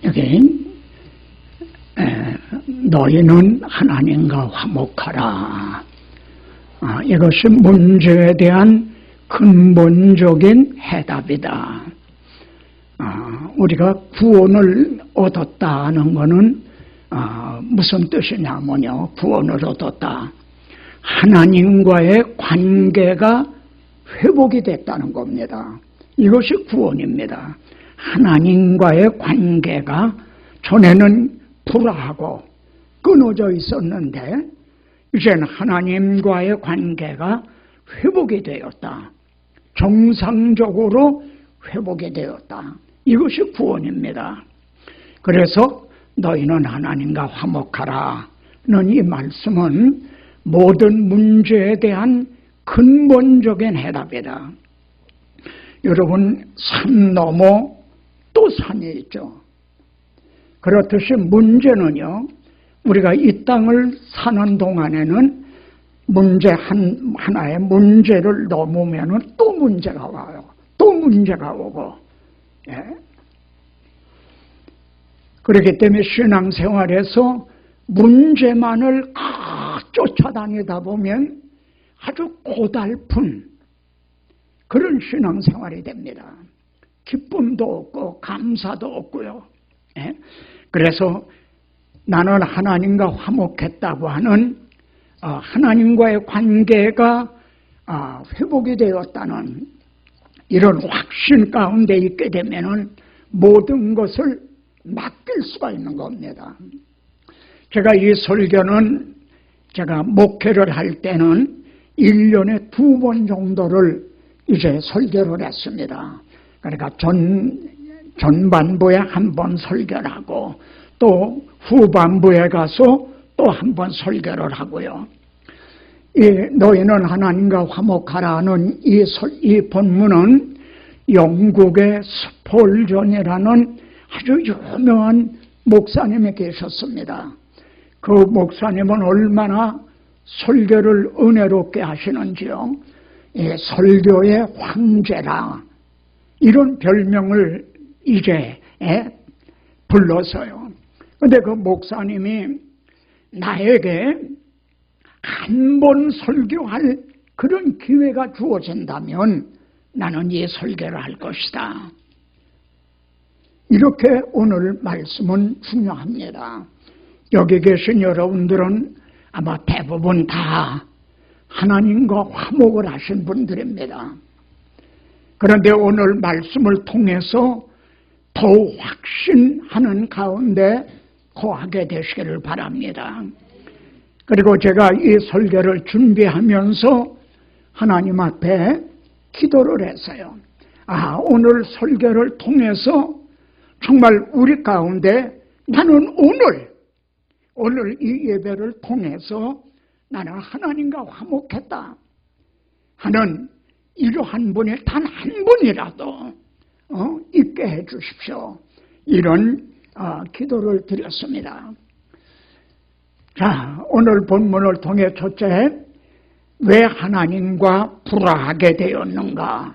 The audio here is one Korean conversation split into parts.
여기 너희는 하나님과 화목하라. 이것이 문제에 대한 근본적인 해답이다. 우리가 구원을 얻었다는 것은 무슨 뜻이냐면요, 구원을 얻었다, 하나님과의 관계가 회복이 됐다는 겁니다. 이것이 구원입니다. 하나님과의 관계가 전에는 불화하고 끊어져 있었는데 이제는 하나님과의 관계가 회복이 되었다. 정상적으로 회복이 되었다. 이것이 구원입니다. 그래서 너희는 하나님과 화목하라는 이 말씀은 모든 문제에 대한 근본적인 해답이다. 여러분, 산 넘어 또 산이 있죠. 그렇듯이 문제는요, 우리가 이 땅을 사는 동안에는 문제 하나의 문제를 넘으면은 또 문제가 와요. 또 문제가 오고. 예. 그렇기 때문에 신앙생활에서 문제만을 쫓아다니다 보면 아주 고달픈 그런 신앙생활이 됩니다. 기쁨도 없고 감사도 없고요. 예? 그래서 나는 하나님과 화목했다고 하는 하나님과의 관계가 회복이 되었다는 이런 확신 가운데 있게 되면은 모든 것을 맡길 수가 있는 겁니다. 제가 이 설교는 제가 목회를 할 때는 1년에 2번 정도를 이제 설교를 했습니다. 그러니까 전반부에 한 번 설교를 하고 또 후반부에 가서 또 한 번 설교를 하고요. 너희는 하나님과 화목하라는 이 본문은 영국의 스폴전이라는 아주 유명한 목사님이 계셨습니다. 그 목사님은 얼마나 설교를 은혜롭게 하시는지요. 설교의 황제라 이런 별명을 이제 불러서요. 그런데 그 목사님이 나에게 한 번 설교할 그런 기회가 주어진다면 나는 이 설교를 할 것이다. 이렇게 오늘 말씀은 중요합니다. 여기 계신 여러분들은 아마 대부분 다 하나님과 화목을 하신 분들입니다. 그런데 오늘 말씀을 통해서 더욱 확신하는 가운데 거하게 되시기를 바랍니다. 그리고 제가 이 설교를 준비하면서 하나님 앞에 기도를 했어요. 오늘 설교를 통해서 정말 우리 가운데 나는 오늘 이 예배를 통해서 나는 하나님과 화목했다 하는 이러한 분이 단 한 분이라도 있게 해 주십시오. 이런 기도를 드렸습니다. 자, 오늘 본문을 통해 첫째, 왜 하나님과 불화하게 되었는가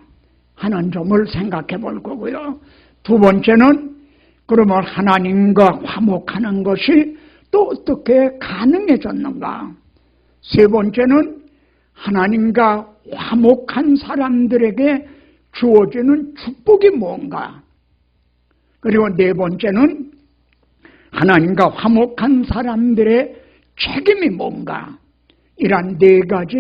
하는 점을 생각해 볼 거고요. 두 번째는 그러면 하나님과 화목하는 것이 또 어떻게 가능해졌는가. 세 번째는 하나님과 화목한 사람들에게 주어지는 축복이 뭔가. 그리고 네 번째는 하나님과 화목한 사람들의 책임이 뭔가. 이런 네 가지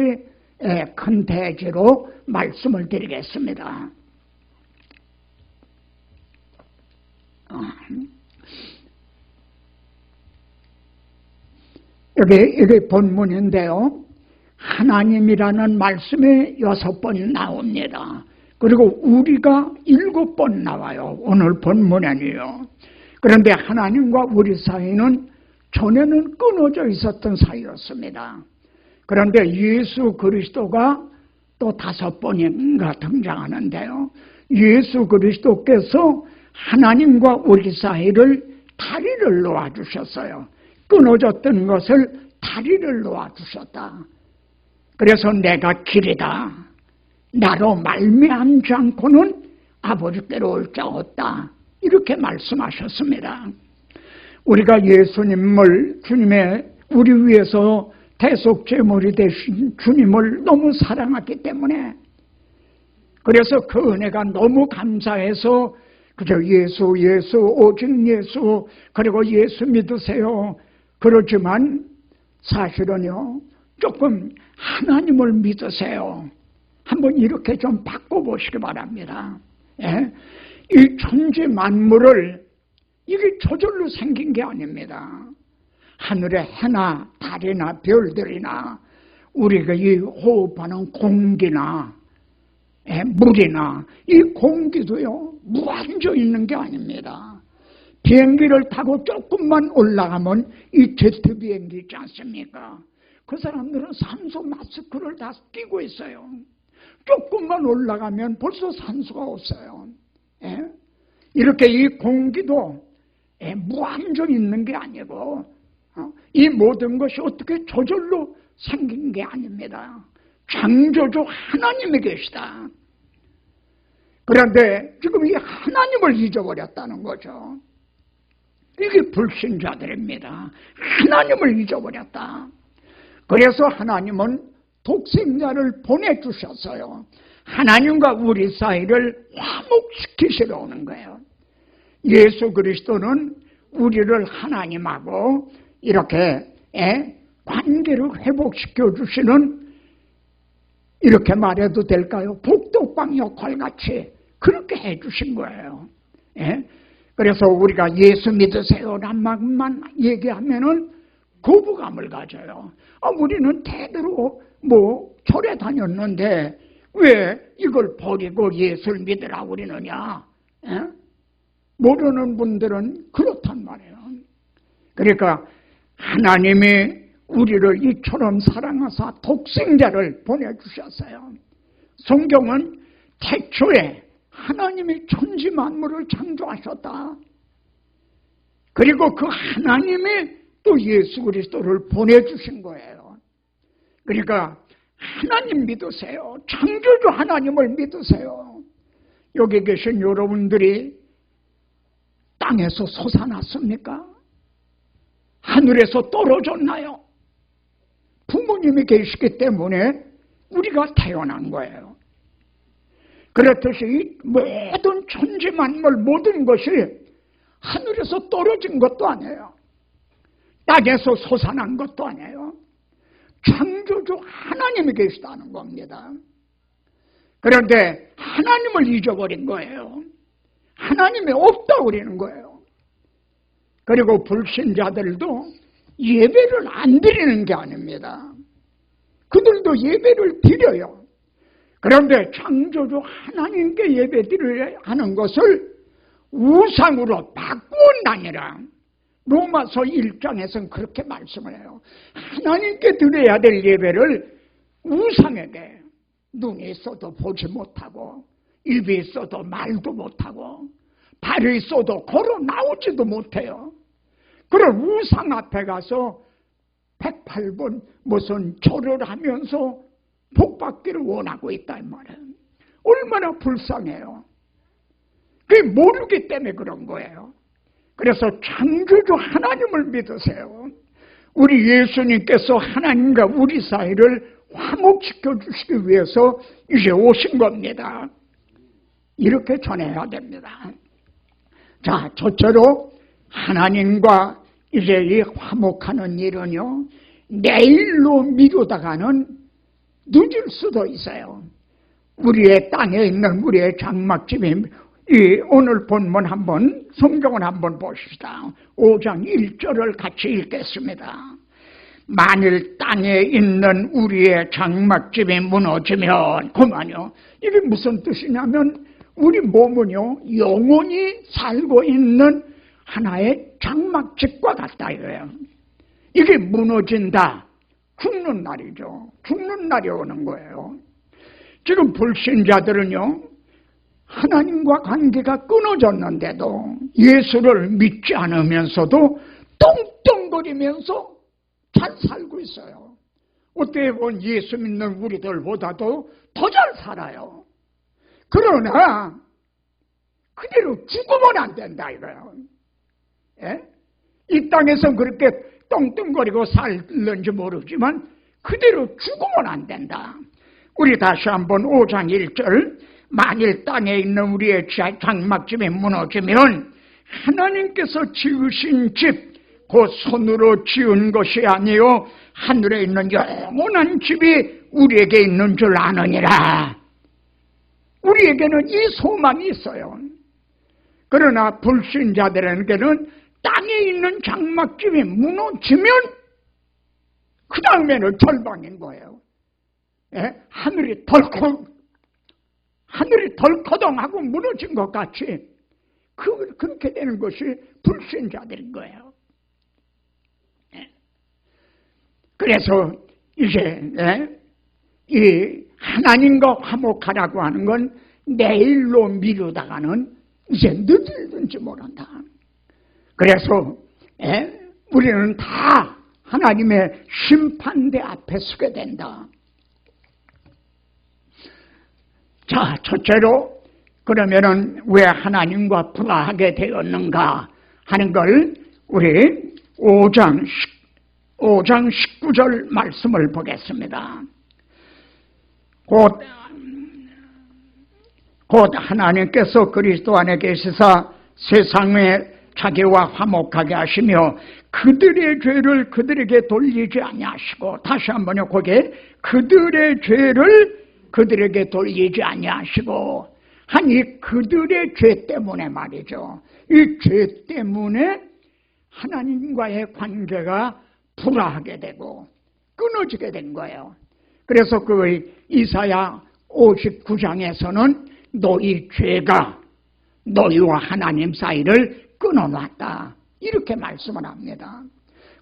큰 대지로 말씀을 드리겠습니다. 이게 본문인데요. 하나님이라는 말씀이 6번 나옵니다. 그리고 우리가 7번 나와요. 오늘 본문에는요. 그런데 하나님과 우리 사이는 전에는 끊어져 있었던 사이였습니다. 그런데 예수 그리스도가 또 5번인가 등장하는데요. 예수 그리스도께서 하나님과 우리 사이를 다리를 놓아주셨어요. 끊어졌던 것을 다리를 놓아주셨다. 그래서 내가 길이다. 나로 말미암지 않고는 아버지께로 올 자 없다. 이렇게 말씀하셨습니다. 우리가 예수님을 우리 위해서 대속제물이 되신 주님을 너무 사랑하기 때문에, 그래서 그 은혜가 너무 감사해서 그저 예수 오직 예수, 그리고 예수 믿으세요. 그렇지만 사실은요, 조금 하나님을 믿으세요. 한번 이렇게 좀 바꿔보시기 바랍니다. 예? 이 천지 만물을 이게 저절로 생긴 게 아닙니다. 하늘의 해나 달이나 별들이나 우리가 이 호흡하는 공기나 물이나 이 공기도요, 무한정 있는 게 아닙니다. 비행기를 타고 조금만 올라가면 이 제트 비행기 있지 않습니까? 그 사람들은 산소 마스크를 다 끼고 있어요. 조금만 올라가면 벌써 산소가 없어요. 이렇게 이 공기도 무한정 있는 게 아니고 이 모든 것이 어떻게 저절로 생긴 게 아닙니다. 창조주 하나님이 계시다. 그런데 지금 이 하나님을 잊어버렸다는 거죠. 이게 불신자들입니다. 하나님을 잊어버렸다. 그래서 하나님은 독생자를 보내주셨어요. 하나님과 우리 사이를 화목시키시러 오는 거예요. 예수 그리스도는 우리를 하나님하고 이렇게 관계를 회복시켜 주시는, 이렇게 말해도 될까요? 복덕방 역할같이 그렇게 해주신 거예요. 그래서 우리가 예수 믿으세요란 말만 얘기하면은 거부감을 가져요. 우리는 대대로 절에 다녔는데 왜 이걸 버리고 예수를 믿으라고 그러느냐? 모르는 분들은 그렇단 말이에요. 그러니까 하나님이 우리를 이처럼 사랑하사 독생자를 보내주셨어요. 성경은 태초에 하나님이 천지 만물을 창조하셨다. 그리고 그 하나님이 또 예수 그리스도를 보내주신 거예요. 그러니까 하나님 믿으세요. 창조주 하나님을 믿으세요. 여기 계신 여러분들이 땅에서 솟아났습니까? 하늘에서 떨어졌나요? 부모님이 계시기 때문에 우리가 태어난 거예요. 그렇듯이 모든 천지만물 모든 것이 하늘에서 떨어진 것도 아니에요. 땅에서 솟아난 것도 아니에요. 창조주 하나님이 계시다는 겁니다. 그런데 하나님을 잊어버린 거예요. 하나님이 없다고 그러는 거예요. 그리고 불신자들도 예배를 안 드리는 게 아닙니다. 그들도 예배를 드려요. 그런데 창조주 하나님께 예배 드려야 하는 것을 우상으로 바꾼다니라. 로마서 1장에서는 그렇게 말씀을 해요. 하나님께 드려야 될 예배를 우상에게, 눈이 있어도 보지 못하고 입이 있어도 말도 못하고 발이 있어도 걸어 나오지도 못해요. 그런 우상 앞에 가서 108번 무슨 절을 하면서 복받기를 원하고 있다 이 말이에요. 얼마나 불쌍해요. 그게 모르기 때문에 그런 거예요. 그래서 창조주 하나님을 믿으세요. 우리 예수님께서 하나님과 우리 사이를 화목시켜 주시기 위해서 이제 오신 겁니다. 이렇게 전해야 됩니다. 자, 첫째로 하나님과 이제 이 화목하는 일은요, 내일로 미루다가는 늦을 수도 있어요. 우리의 땅에 있는 우리의 장막집이 오늘 본문 한번, 성경을 한번 보십시다. 5장 1절을 같이 읽겠습니다. 만일 땅에 있는 우리의 장막집이 무너지면, 그만요. 이게 무슨 뜻이냐면 우리 몸은요, 영원히 살고 있는 하나의 장막집과 같다 이거예요. 이게 무너진다. 죽는 날이죠. 죽는 날이 오는 거예요. 지금 불신자들은요, 하나님과 관계가 끊어졌는데도 예수를 믿지 않으면서도 떵떵거리면서 잘 살고 있어요. 어떻게 보면 예수 믿는 우리들보다도 더 잘 살아요. 그러나 그대로 죽으면 안 된다 이거예요. 예? 이 땅에서 그렇게 떵떵거리고 살는지 모르지만 그대로 죽으면 안 된다. 우리 다시 한번 5장 1절 만일 땅에 있는 우리의 장막집이 무너지면 하나님께서 지으신 집 곧 손으로 지은 것이 아니요 하늘에 있는 영원한 집이 우리에게 있는 줄 아느니라. 우리에게는 이 소망이 있어요. 그러나 불신자들에게는 땅에 있는 장막집이 무너지면 그 다음에는 절망인 거예요. 예? 하늘이 덜커덩하고 무너진 것 같이 그렇게 되는 것이 불신자들인 거예요. 예? 그래서 이제 이 하나님과 화목하라고 하는 건 내일로 미루다가는 이제 늦을는지 모른다. 그래서 우리는 다 하나님의 심판대 앞에 서게 된다. 자, 첫째로 그러면은 왜 하나님과 불화하게 되었는가 하는 걸 우리 5장 19절 말씀을 보겠습니다. 곧 하나님께서 그리스도 안에 계시사 세상에 자기와 화목하게 하시며 그들의 죄를 그들에게 돌리지 아니하시고, 다시 한번요, 거기에 그들의 죄를 그들에게 돌리지 아니하시고 하니 그들의 죄 때문에 말이죠. 이 죄 때문에 하나님과의 관계가 불화하게 되고 끊어지게 된 거예요. 그래서 그 이사야 59장에서는 너희 죄가 너희와 하나님 사이를 끊어놨다 이렇게 말씀을 합니다.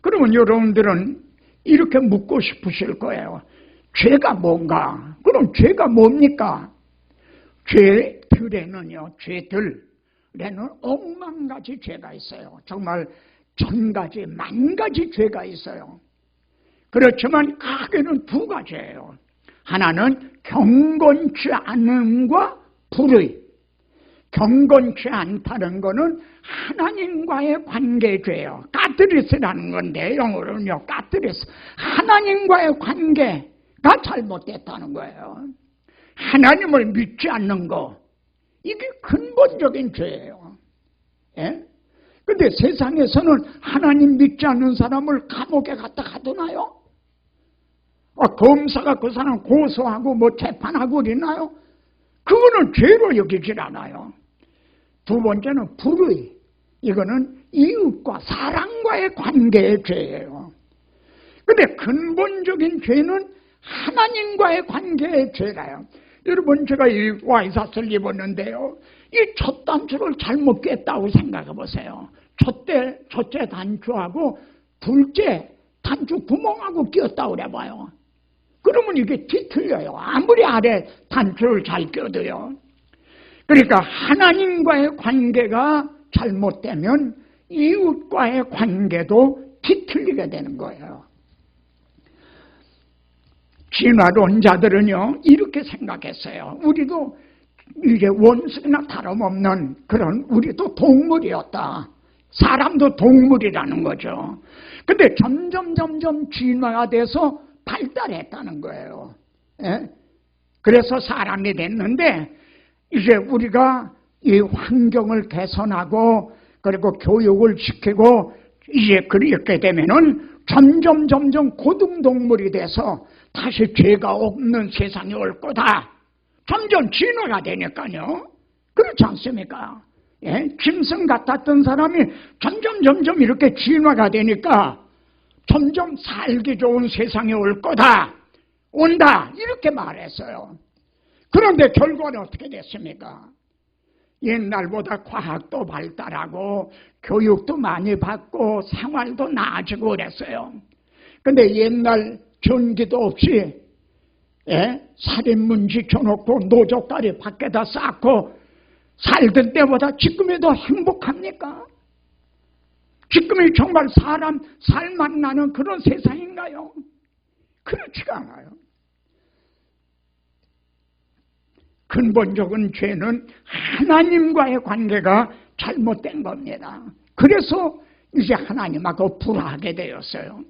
그러면 여러분들은 이렇게 묻고 싶으실 거예요. 죄가 뭔가? 그럼 죄가 뭡니까? 죄들에는요, 죄들에는 억만 가지 죄가 있어요. 정말 1000가지, 10,000가지 죄가 있어요. 그렇지만 크게는 2가지예요. 하나는 경건치 않음과 불의. 경건치 않다는 것은 하나님과의 관계죄예요. 까트리스라는 건데 영어로는요, 까트리스. 하나님과의 관계가 잘못됐다는 거예요. 하나님을 믿지 않는 거, 이게 근본적인 죄예요. 예? 근데 세상에서는 하나님 믿지 않는 사람을 감옥에 갖다 가두나요? 검사가 그 사람 고소하고 뭐 재판하고 그러나요? 그거는 죄로 여기질 않아요. 2번째는 불의. 이거는 이웃과 사람과의 관계의 죄예요. 근데 근본적인 죄는 하나님과의 관계의 죄라요. 여러분, 제가 이 와이셔츠를 입었는데요, 이 첫 단추를 잘못 꼈다고 생각해 보세요. 첫째 단추하고 둘째 단추 구멍하고 끼었다고 그래봐요. 그러면 이게 뒤틀려요. 아무리 아래 단추를 잘 껴도요. 그러니까 하나님과의 관계가 잘못되면 이웃과의 관계도 뒤틀리게 되는 거예요. 진화론자들은요, 이렇게 생각했어요. 우리도 이게 원수나 다름없는 그런, 우리도 동물이었다. 사람도 동물이라는 거죠. 근데 점점 진화가 돼서 발달했다는 거예요. 예? 그래서 사람이 됐는데, 이제 우리가 이 환경을 개선하고 그리고 교육을 시키고 이제 그렇게 되면은 점점 고등동물이 돼서 다시 죄가 없는 세상이 올 거다. 점점 진화가 되니까요. 그렇지 않습니까? 예? 짐승 같았던 사람이 점점 이렇게 진화가 되니까 점점 살기 좋은 세상이 올 거다. 온다. 이렇게 말했어요. 그런데 결과는 어떻게 됐습니까? 옛날보다 과학도 발달하고 교육도 많이 받고 생활도 나아지고 그랬어요. 근데 옛날 전기도 없이 살인문 지켜놓고 노조까지 밖에다 쌓고 살던 때보다 지금이 더 행복합니까? 지금이 정말 사람 살맛 나는 그런 세상인가요? 그렇지가 않아요. 근본적인 죄는 하나님과의 관계가 잘못된 겁니다. 그래서 이제 하나님하고 불화하게 되었어요.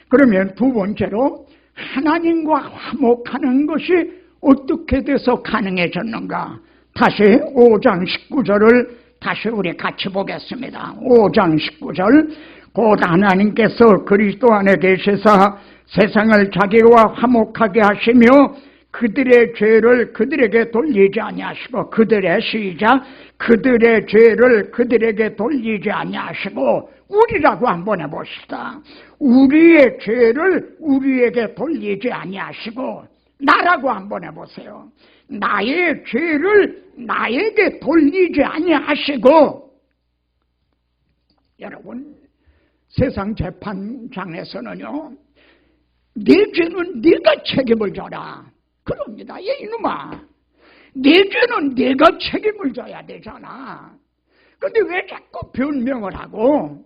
그러면 두 번째로 하나님과 화목하는 것이 어떻게 돼서 가능해졌는가? 다시 5장 19절을 다시 우리 같이 보겠습니다. 5장 19절. 곧 하나님께서 그리스도 안에 계시사 세상을 자기와 화목하게 하시며 그들의 죄를 그들에게 돌리지 아니하시고, 그들의 시작, 그들의 죄를 그들에게 돌리지 아니하시고, 우리라고 한번 해봅시다. 우리의 죄를 우리에게 돌리지 아니하시고, 나라고 한번 해보세요. 나의 죄를 나에게 돌리지 아니하시고. 여러분, 세상 재판장에서는요, 내 죄는 네가 책임을 져라 그럽니다. 이놈아, 내 죄는 네가 책임을 져야 되잖아. 근데 왜 자꾸 변명을 하고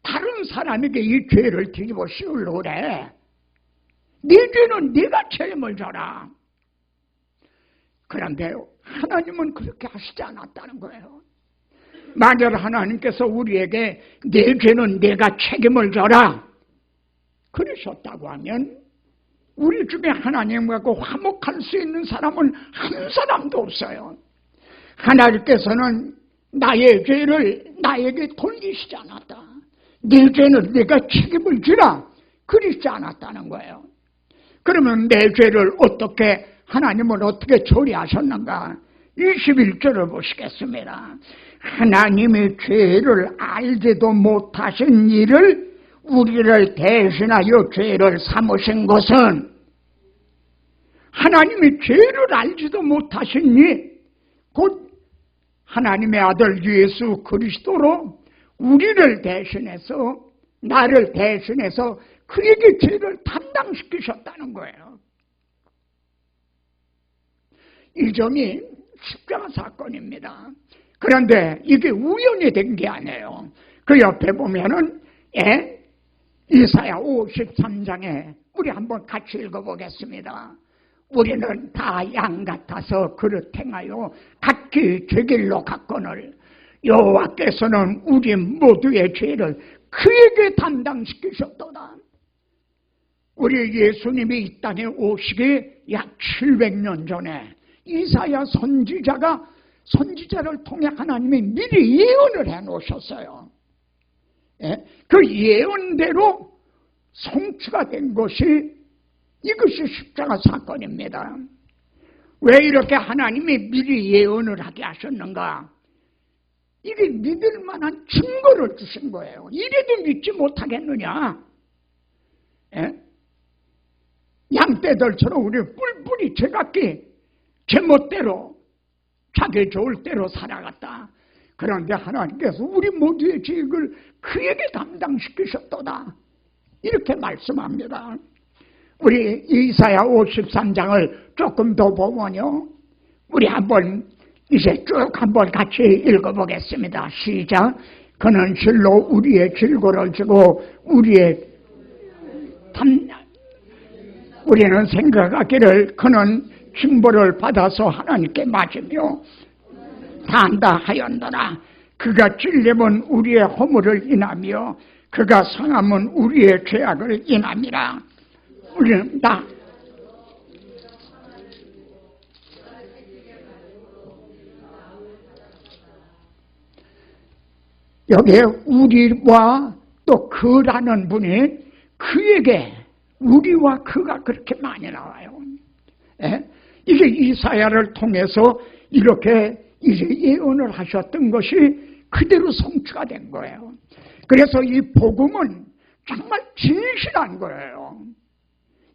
다른 사람에게 이 죄를 뒤집어 씌우려고 그래? 네 죄는 네가 책임을 져라. 그런데 하나님은 그렇게 하시지 않았다는 거예요. 만약 하나님께서 우리에게 내 죄는 네가 책임을 져라 그러셨다고 하면 우리 중에 하나님과 화목할 수 있는 사람은 한 사람도 없어요. 하나님께서는 나의 죄를 나에게 돌리시지 않았다. 네 죄는 네가 책임을 지라 그러지 않았다는 거예요. 그러면 내 죄를 어떻게, 하나님은 어떻게 처리하셨는가? 21절을 보시겠습니다. 하나님의 죄를 알지도 못하신 이를 우리를 대신하여 죄를 삼으신 것은, 하나님의 죄를 알지도 못하신 이, 곧 하나님의 아들 예수 그리스도로 우리를 대신해서, 나를 대신해서 그에게 죄를 담당시키셨다는 거예요. 이 점이 십자가 사건입니다. 그런데 이게 우연히 된 게 아니에요. 그 옆에 보면은 이사야 53장에 우리 한번 같이 읽어보겠습니다. 우리는 다 양 같아서 그릇 행하여 각기 죄 길로 갔거늘 여호와께서는 우리 모두의 죄를 그에게 담당시키셨도다. 우리 예수님이 이 땅에 오시기 약 700년 전에 이사야 선지자를 통해 하나님이 미리 예언을 해놓으셨어요. 그 예언대로 성취가 된 것이 이것이 십자가 사건입니다. 왜 이렇게 하나님이 미리 예언을 하게 하셨는가? 이게 믿을 만한 증거를 주신 거예요. 이래도 믿지 못하겠느냐? 양떼들처럼 우리 뿔뿔이 제각기 제멋대로 자기 좋을 대로 살아갔다. 그런데 하나님께서 우리 모두의 죄를 그에게 담당시키셨도다. 이렇게 말씀합니다. 우리 이사야 53장을 조금 더 보면요, 우리 한번 이제 쭉 한번 같이 읽어보겠습니다. 시작. 그는 실로 우리의 질고를 지고 우리는 생각하기를 그는 징벌을 받아서 하나님께 맞으며 단다 하였노라. 그가 찔림은 우리의 허물을 인하며 그가 상함은 우리의 죄악을 인함이라. 우리는 다 여기에 우리와 또 그라는 분이 그에게 우리와 그가 그렇게 많이 나와요. 이게 이사야를 통해서 이렇게 이제 예언을 하셨던 것이 그대로 성취가 된 거예요. 그래서 이 복음은 정말 진실한 거예요.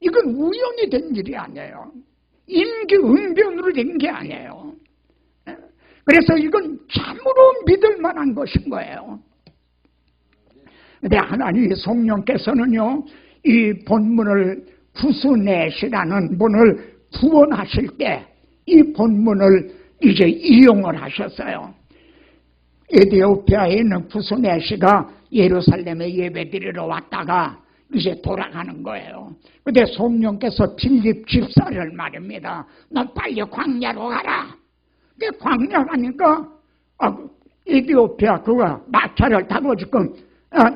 이건 우연히 된 일이 아니에요. 임기응변으로 된 게 아니에요. 그래서 이건 참으로 믿을 만한 것인 거예요. 근데 하나님 성령께서는요, 이 본문을 부스넷이라는 분을 구원하실 때 이 본문을 이제 이용을 하셨어요. 에티오피아에 있는 부스넷이가 예루살렘에 예배드리러 왔다가 이제 돌아가는 거예요. 근데 성령께서 빌립 집사를 말입니다. 너 빨리 광야로 가라. 근데 광야 가니까 에티오피아 그거 마차를 타고 지금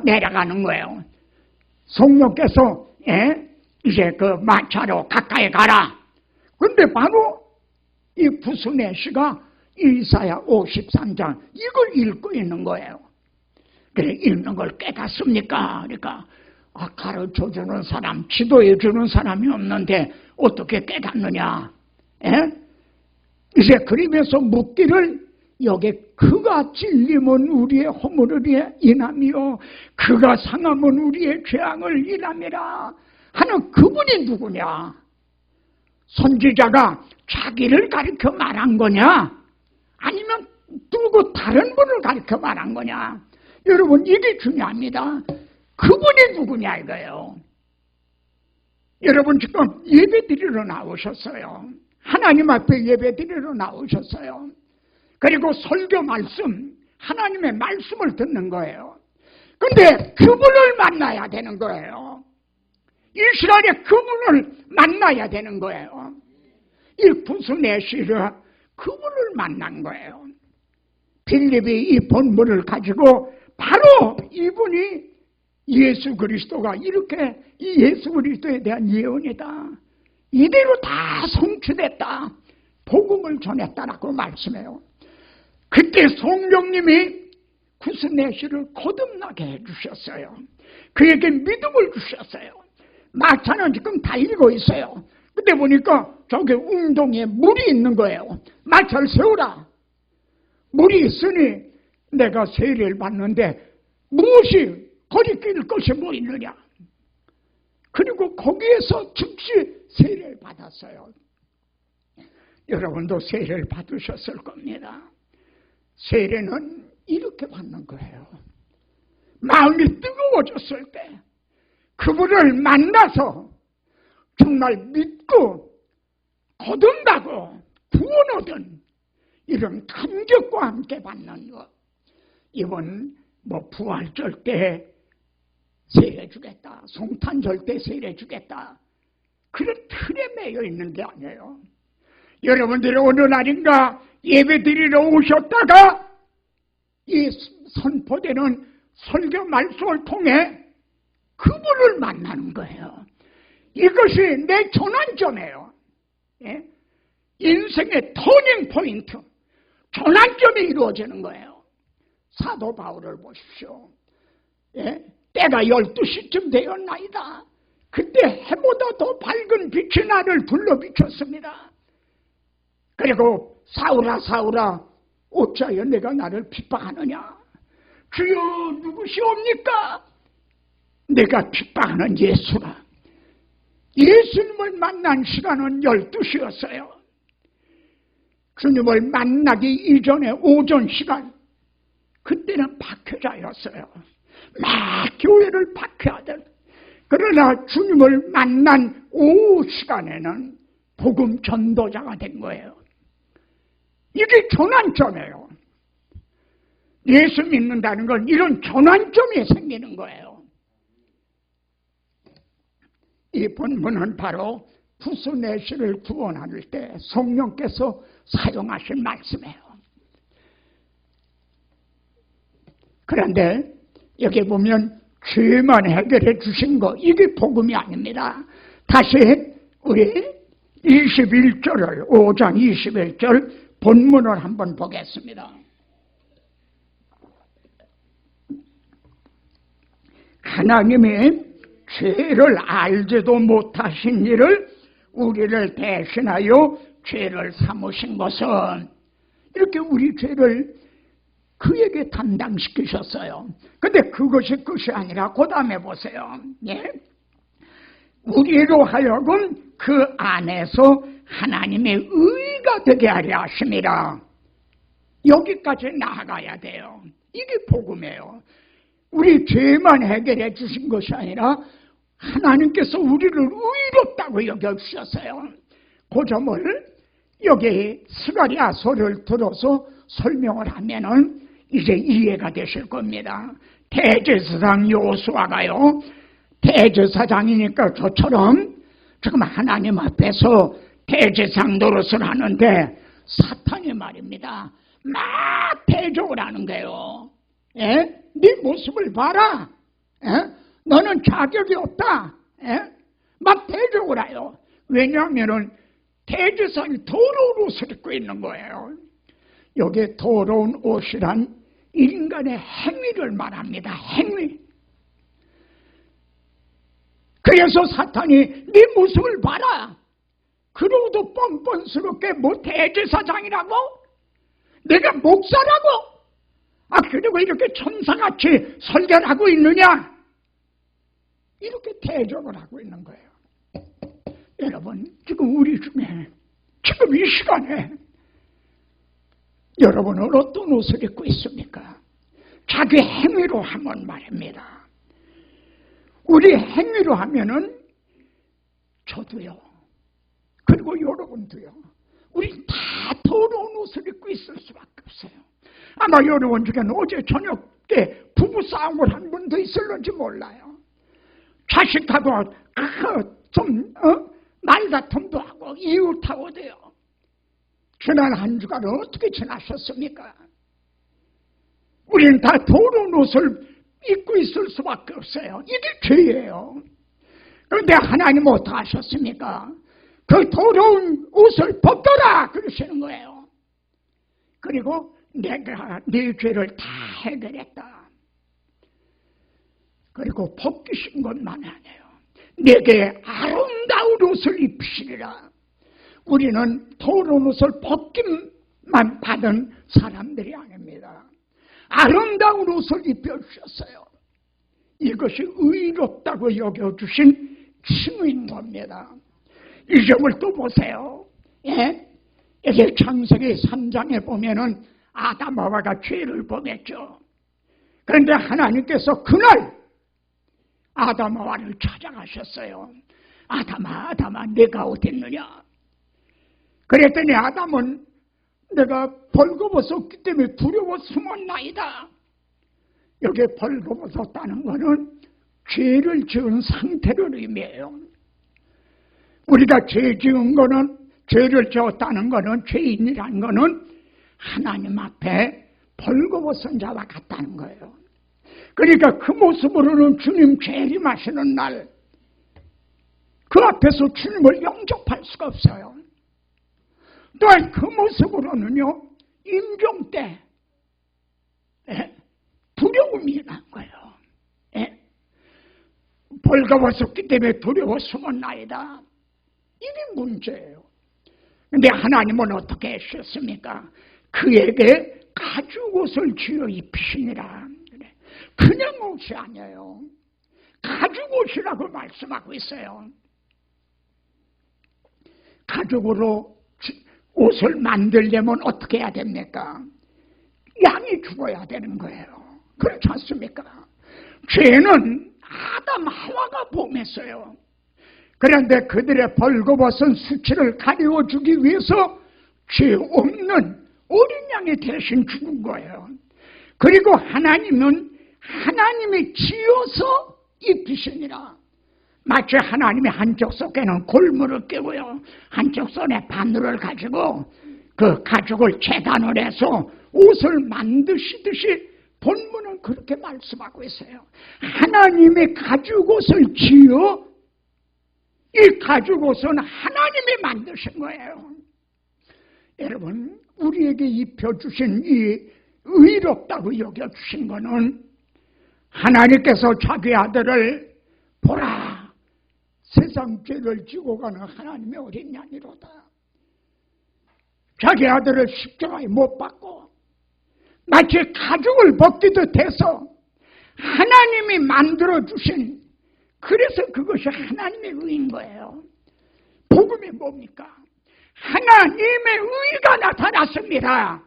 내려가는 거예요. 성령께서 이제 그 마차로 가까이 가라. 근데 바로 이 부스네시가 이사야 53장 이걸 읽고 있는 거예요. 그래, 읽는 걸 깨닫습니까? 그러니까 가르쳐주는 사람, 지도해주는 사람이 없는데 어떻게 깨닫느냐? 이제 그러면서 묻기를 여기 그가 찔림은 우리의 허물을 인하며 그가 상함은 우리의 죄악을 인함이라 하는 그분이 누구냐? 선지자가 자기를 가리켜 말한 거냐? 아니면 누구 다른 분을 가리켜 말한 거냐? 여러분, 이게 중요합니다. 그분이 누구냐 이거예요. 여러분 지금 예배 드리러 나오셨어요. 하나님 앞에 예배 드리러 나오셨어요. 그리고 설교 말씀, 하나님의 말씀을 듣는 거예요. 그런데 그분을 만나야 되는 거예요. 이스라엘의 그분을 만나야 되는 거예요. 이 부스네시를 그분을 만난 거예요. 빌립이 이 본문을 가지고 바로 이분이 예수 그리스도가 이렇게 이 예수 그리스도에 대한 예언이다. 이대로 다 성취됐다. 복음을 전했다라고 말씀해요. 그때 성령님이 부스네시를 거듭나게 해주셨어요. 그에게 믿음을 주셨어요. 마차는 지금 다 읽고 있어요. 그때 보니까 저기 웅덩이에 물이 있는 거예요. 마차를 세우라. 물이 있으니 내가 세례를 받는데 무엇이 거리낄 것이 뭐 있느냐. 그리고 거기에서 즉시 세례를 받았어요. 여러분도 세례를 받으셨을 겁니다. 세례는 이렇게 받는 거예요. 마음이 뜨거워졌을 때 그분을 만나서 정말 믿고 거듭나고 구원 얻은 이런 감격과 함께 받는 것. 이번 부활절 때 세례 주겠다, 성탄절 때 세례 주겠다, 그런 틀에 매여 있는 게 아니에요. 여러분들이 어느 날인가 예배 드리러 오셨다가 이 선포되는 설교 말씀을 통해 그분을 만나는 거예요. 이것이 내 전환점이에요. 인생의 터닝 포인트, 전환점이 이루어지는 거예요. 사도 바울을 보십시오. 때가 12시쯤 되었나이다. 그때 해보다 더 밝은 빛이 나를 둘러 비쳤습니다. 그리고 사울아 사울아 어찌하여 내가 나를 핍박하느냐. 주여 누구시옵니까? 내가 핍박하는 예수라. 예수님을 만난 시간은 12시였어요. 주님을 만나기 이전에 오전 시간, 그때는 박해자였어요. 막 교회를 박해하던. 그러나 주님을 만난 오후 시간에는 복음 전도자가 된 거예요. 이게 전환점이에요. 예수 믿는다는 건 이런 전환점이 생기는 거예요. 이 본문은 바로 부스네시를 구원할 때 성령께서 사용하신 말씀이에요. 그런데 여기 보면 죄만 해결해 주신 거, 이게 복음이 아닙니다. 다시 우리 21절을 5장 21절 본문을 한번 보겠습니다. 하나님이 죄를 알지도 못하신 이를 우리를 대신하여 죄를 삼으신 것은, 이렇게 우리 죄를 그에게 담당시키셨어요. 근데 그것이 끝이 아니라 그 다음에 보세요. 우리로 하여금 그 안에서 하나님의 의가 되게 하려 하심이라. 여기까지 나아가야 돼요. 이게 복음이에요. 우리 죄만 해결해 주신 것이 아니라 하나님께서 우리를 의롭다고 여겨주셨어요. 그 점을 여기 스가랴서를 들어서 설명을 하면은 이제 이해가 되실 겁니다. 대제사장 여호수아가요, 대제사장이니까 저처럼 지금 하나님 앞에서 대제사장 노릇을 하는데 사탄이 말입니다. 막 대적을 하는 거예요. 예? 네 모습을 봐라. 예? 너는 자격이 없다. 예? 막 대적을 해요. 왜냐하면 대제사장이 더러운 옷을 입고 있는 거예요. 여기에 더러운 옷이란 인간의 행위를 말합니다. 행위. 그래서 사탄이 네 모습을 봐라. 그러고도 뻔뻔스럽게 뭐 대제사장이라고? 내가 목사라고? 그리고 이렇게 천사같이 설교를 하고 있느냐? 이렇게 대적을 하고 있는 거예요. 여러분, 지금 우리 중에 지금 이 시간에 여러분은 어떤 옷을 입고 있습니까? 자기 행위로 하면 말입니다. 우리 행위로 하면은 저도요. 그리고 여러분도요. 우리 다 더러운 옷을 입고 있을 수밖에 없어요. 아마 여러분 중에는 어제 저녁 때 부부싸움을 한 분도 있을런지 몰라요. 자식하고 좀 말다툼도 하고 이웃하고 돼요. 지난 한 주간은 어떻게 지나셨습니까? 우리는 다 더러운 옷을 입고 있을 수밖에 없어요. 이게 죄예요. 그런데 하나님은 어떻게 하셨습니까? 그 더러운 옷을 벗겨라 그러시는 거예요. 그리고 내가 네 죄를 다 해결했다. 그리고 벗기신 것만 아니에요. 내게 아름다운 옷을 입히시리라. 우리는 더러운 옷을 벗김만 받은 사람들이 아닙니다. 아름다운 옷을 입혀주셨어요. 이것이 의롭다고 여겨주신 칭인 겁니다. 이 점을 또 보세요. 예? 이게 창세기 3장에 보면은 아담 하와가 죄를 범했죠. 그런데 하나님께서 그날 아담 하와를 찾아가셨어요. 아담아 내가 어디 있느냐? 그랬더니 아담은 내가 벌거벗었기 때문에 두려워 숨었나이다. 여기에 벌거벗었다는 것은 죄를 지은 상태를 의미해요. 우리가 죄 지은 거는, 죄를 지었다는 것은, 죄인이라는 것은 하나님 앞에 벌거벗은 자와 같다는 거예요. 그러니까 그 모습으로는 주님 재림하시는 날 그 앞에서 주님을 영접할 수가 없어요. 또한 그 모습으로는요, 임종 때 두려움이 난 거예요. 벌거벗었기 때문에 두려워 숨었나이다. 이게 문제예요. 근데 하나님은 어떻게 하셨습니까? 그에게 가죽옷을 지어 입히시니라. 그냥 옷이 아니에요. 가죽옷이라고 말씀하고 있어요. 가죽으로 옷을 만들려면 어떻게 해야 됩니까? 양이 죽어야 되는 거예요. 그렇지 않습니까? 죄는 아담 하와가 범했어요. 그런데 그들의 벌거벗은 수치를 가리워주기 위해서 죄 없는 어린 양이 대신 죽은 거예요. 그리고 하나님은 하나님이 지어서 입히시니라. 마치 하나님이 한쪽 손에는 골무를 끼고요, 한쪽 손에 바늘을 가지고 그 가죽을 재단을 해서 옷을 만드시듯이 본문은 그렇게 말씀하고 있어요. 하나님의 가죽옷을 지어 이 가죽옷은 하나님이 만드신 거예요. 여러분, 우리에게 입혀주신 이 의롭다고 여겨주신 거는 하나님께서 자기 아들을 보라, 세상 죄를 지고 가는 하나님의 어린 양이로다. 자기 아들을 십자가에 못 박고 마치 가죽을 벗기듯 해서 하나님이 만들어주신, 그래서 그것이 하나님의 의인 거예요. 복음이 뭡니까? 하나님의 의가 나타났습니다.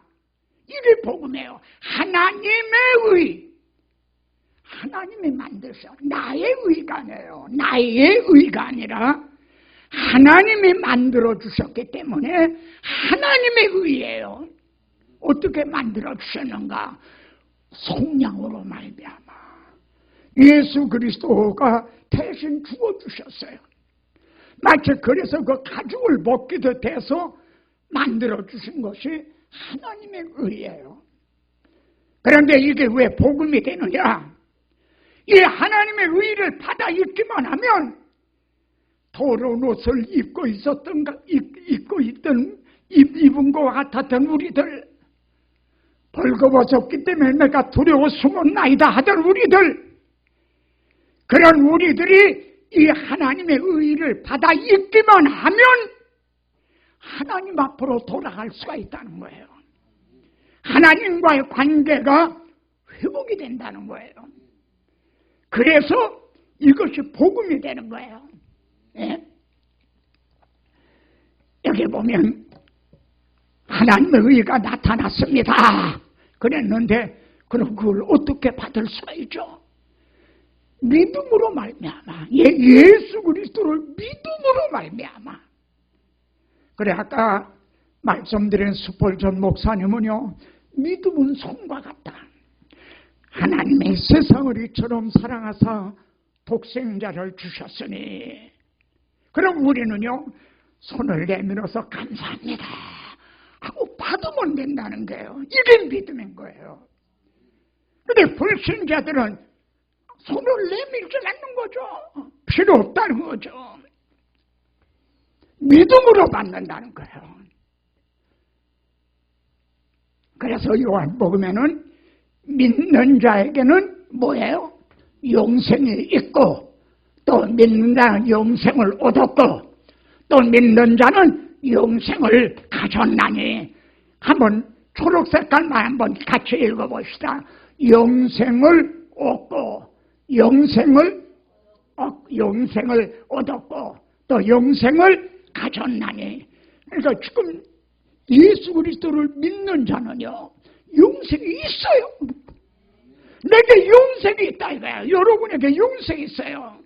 이게 복음이에요. 하나님의 의. 하나님이 만드셔. 나의 의가 아니에요. 나의 의가 아니라 하나님이 만들어 주셨기 때문에 하나님의 의예요. 어떻게 만들어 주셨는가? 속량으로 말미암아 예수 그리스도가 대신 죽어주셨어요. 마치 그래서 그 가죽을 먹기도 돼서 만들어주신 것이 하나님의 의예요. 그런데 이게 왜 복음이 되느냐? 이 하나님의 의를 받아 입기만 하면 더러운 옷을 입고 입은 것 같았던 우리들, 벌거벗었기 때문에 내가 두려워 숨었나이다 하던 우리들, 그런 우리들이 이 하나님의 의를 받아 입기만 하면 하나님 앞으로 돌아갈 수가 있다는 거예요. 하나님과의 관계가 회복이 된다는 거예요. 그래서 이것이 복음이 되는 거예요. 예? 여기 보면 하나님의 의가 나타났습니다. 그랬는데 그럼 그걸 어떻게 받을 수가 있죠? 믿음으로 말미암아. 예수 그리스도를 믿음으로 말미암아. 그래 아까 말씀드린 스폴전 목사님은요, 믿음은 손과 같다. 하나님의 세상을 이처럼 사랑하사 독생자를 주셨으니, 그럼 우리는요 손을 내밀어서 감사합니다 하고 받으면 된다는 거예요. 이게 믿음인 거예요. 그런데 불신자들은 손을 내밀지 않는 거죠. 필요 없다는 거죠. 믿음으로 받는다는 거예요. 그래서 요한복음에는 믿는 자에게는 뭐예요? 용생이 있고, 또 믿는 자는 용생을 얻었고, 또 믿는 자는 용생을 가졌나니. 한번 초록 색깔만 한번 같이 읽어봅시다. 용생을 얻고, 용생을 얻었고, 또 용생을 가졌나니. 그러니까 지금 예수 그리스도를 믿는 자는요, 용생이 있어요. 내게 용생이 있다 이거야. 여러분에게 용생이 있어요.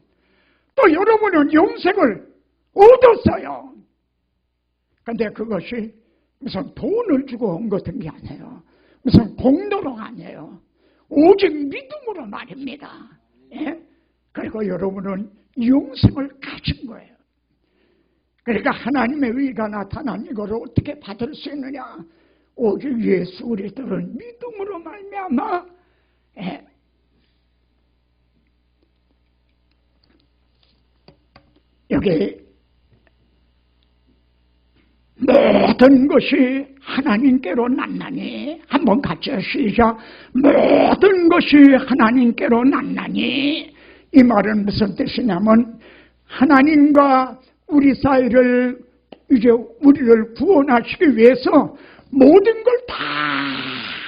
또 여러분은 용생을 얻었어요. 그런데 그것이 무슨 돈을 주고 온 같은 게 아니에요. 무슨 공로가 아니에요. 오직 믿음으로 말입니다. 예? 그리고 여러분은 용생을 가진 거예요. 그러니까 하나님의 의가 나타난 이걸 어떻게 받을 수 있느냐? 오직 예수 그리스도를 믿음으로 말미암아. 예. 여기 모든 것이 하나님께로 났나니. 한번 같이 시작. 모든 것이 하나님께로 났나니. 이 말은 무슨 뜻이냐면 하나님과 우리 사이를 이제 우리를 구원하시기 위해서 모든 걸 다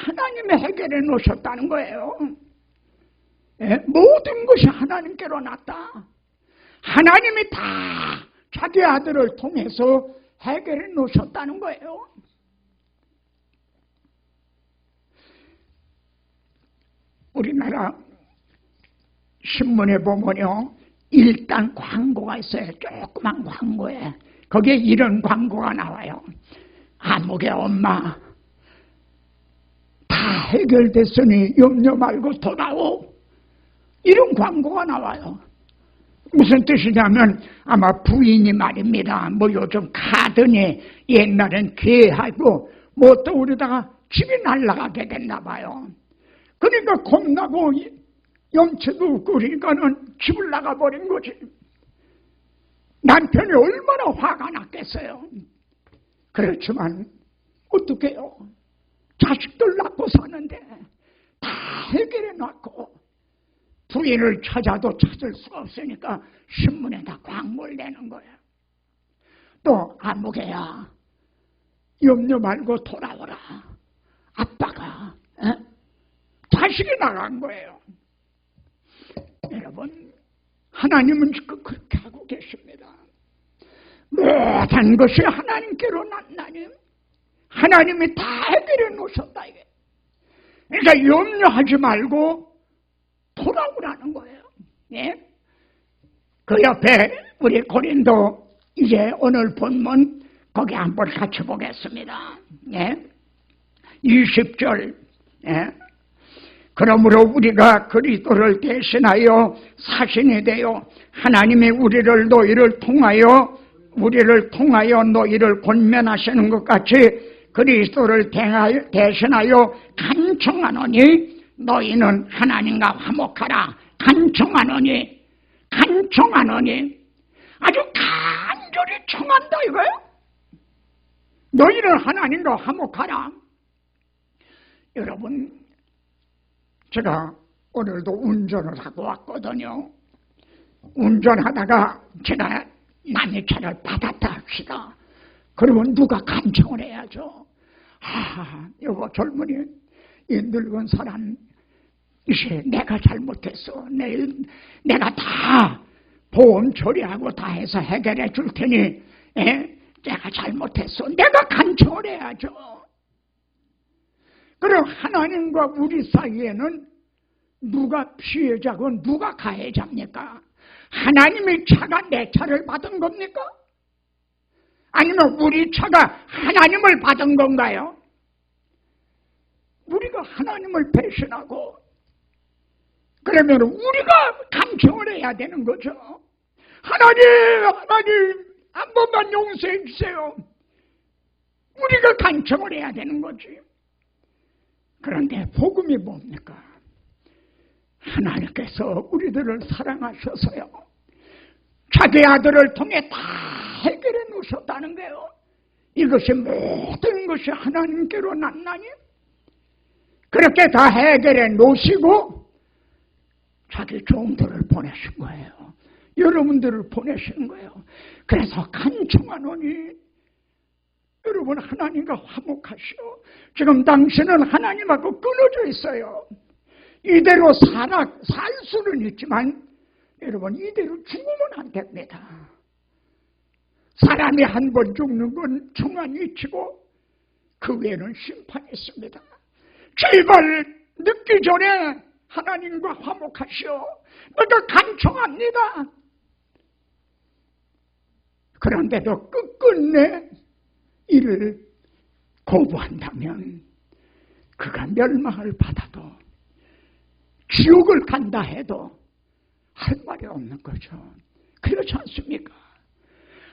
하나님이 해결해 놓으셨다는 거예요. 예? 모든 것이 하나님께로 났다. 하나님이 다 자기 아들을 통해서 해결해 놓으셨다는 거예요. 우리나라 신문에 보면요, 일단 광고가 있어요. 조그만 광고에. 거기에 이런 광고가 나와요. 아무개 엄마, 다 해결됐으니 염려 말고 돌아오. 이런 광고가 나와요. 무슨 뜻이냐면 아마 부인이 말입니다. 뭐 요즘 카드니 옛날엔 개하고 뭐 또 우리다가 집이 날아가게 됐나 봐요. 그러니까 겁나고 염치도 없고 그러니까는 집을 나가버린 거지. 남편이 얼마나 화가 났겠어요. 그렇지만 어떡해요. 자식들 낳고 사는데 다 해결해 놨고 부인을 찾아도 찾을 수가 없으니까 신문에다 광고를 내는 거예요. 또 아무개야, 염려 말고 돌아오라. 아빠가 자식이 나간 거예요. 여러분, 하나님은 지금 그렇게 하고 계십니다. 모든 것이 하나님께로 났나니. 하나님이 다 해결해 놓으셨다 이게. 그러니까 염려하지 말고 돌아오라는 거예요. 예? 그 옆에 우리 고린도 이제 오늘 본문 거기 한번 같이 보겠습니다. 예? 20절. 예? 그러므로 우리가 그리스도를 대신하여 사신이 되어 하나님이 우리를 통하여 너희를 권면하시는 것 같이 그리스도를 대신하여 간청하노니 너희는 하나님과 화목하라. 간청하노니 아주 간절히 청한다 이거예요. 너희는 하나님과 화목하라. 여러분, 제가 오늘도 운전을 하고 왔거든요. 운전하다가 제가 남의 차를 받았다 합시다. 그러면 누가 간청을 해야죠. 여보 젊은이, 이 늙은 사람 이제 내가 잘못했어. 내가 다 보험 처리하고 다 해서 해결해 줄 테니 내가 잘못했어. 내가 간청을 해야죠. 그럼 하나님과 우리 사이에는 누가 피해자고 누가 가해자입니까? 하나님의 차가 내 차를 받은 겁니까? 아니면 우리 차가 하나님을 받은 건가요? 우리가 하나님을 배신하고 그러면 우리가 간청을 해야 되는 거죠. 하나님 한 번만 용서해 주세요. 우리가 간청을 해야 되는 거지. 그런데 복음이 뭡니까? 하나님께서 우리들을 사랑하셔서요, 자기 아들을 통해 다 해결해 놓으셨다는 거예요. 이것이 모든 것이 하나님께로 났나니 그렇게 다 해결해 놓으시고 자기 종들을 보내신 거예요. 여러분들을 보내신 거예요. 그래서 간청하노니 여러분 하나님과 화목하시오. 지금 당신은 하나님하고 끊어져 있어요. 이대로 살 수는 있지만 여러분 이대로 죽으면 안 됩니다. 사람이 한 번 죽는 건 청한이 치고 그 외에는 심판이 있습니다. 제발 늦기 전에 하나님과 화목하시오. 내가 간청합니다. 그런데도 끝끝내 이를 거부한다면 그가 멸망을 받아도 지옥을 간다 해도 할 말이 없는 거죠. 그렇지 않습니까?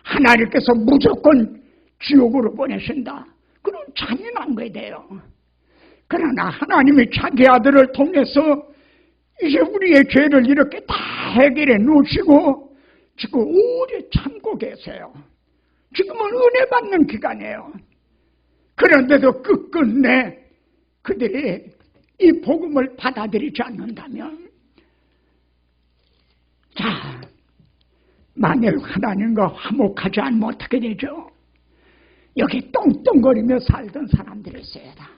하나님께서 무조건 지옥으로 보내신다. 그럼 잔인한 거에 대해요. 그러나 하나님이 자기 아들을 통해서 이제 우리의 죄를 이렇게 다 해결해 놓으시고 지금 오래 참고 계세요. 지금은 은혜 받는 기간이에요. 그런데도 끝끝내 그들이 이 복음을 받아들이지 않는다면, 자, 만일 하나님과 화목하지 않으면 어떻게 되죠? 여기 똥똥거리며 살던 사람들이 있어야 다.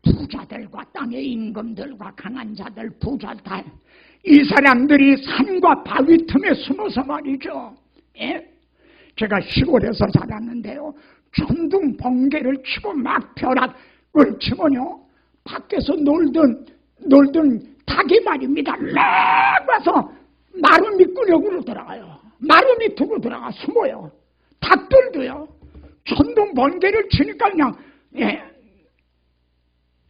부자들과 땅의 임금들과 강한 자들, 부자들, 이 사람들이 산과 바위 틈에 숨어서 말이죠. 예? 제가 시골에서 자랐는데요, 전등 번개를 치고 막 벼락을 치면요, 밖에서 놀던 닭이 말입니다. 막 와서 마루 밑구녕으로 들어가요. 마루 밑으로 들어가 숨어요. 닭들도요. 전등 번개를 치니까 그냥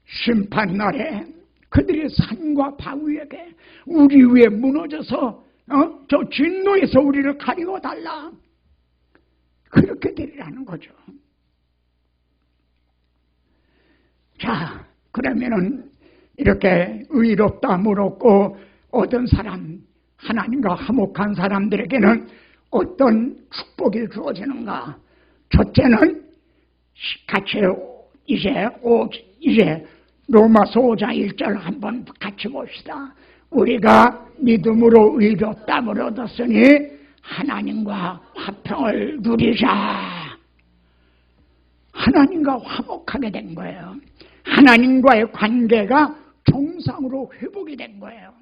심판날에 그들이 산과 바위에게 우리 위에 무너져서 저 진노에서 우리를 가리고 달라. 그렇게 되리라는 거죠. 자, 그러면은 이렇게 의롭다함을 얻고 어떤 사람, 하나님과 화목한 사람들에게는 어떤 축복이 주어지는가? 첫째는 같이 이제 로마서 5장 1절 한번 같이 봅시다. 우리가 믿음으로 의롭다함을 얻었으니 하나님과 화평을 누리자. 하나님과 화목하게 된 거예요. 하나님과의 관계가 정상으로 회복이 된 거예요.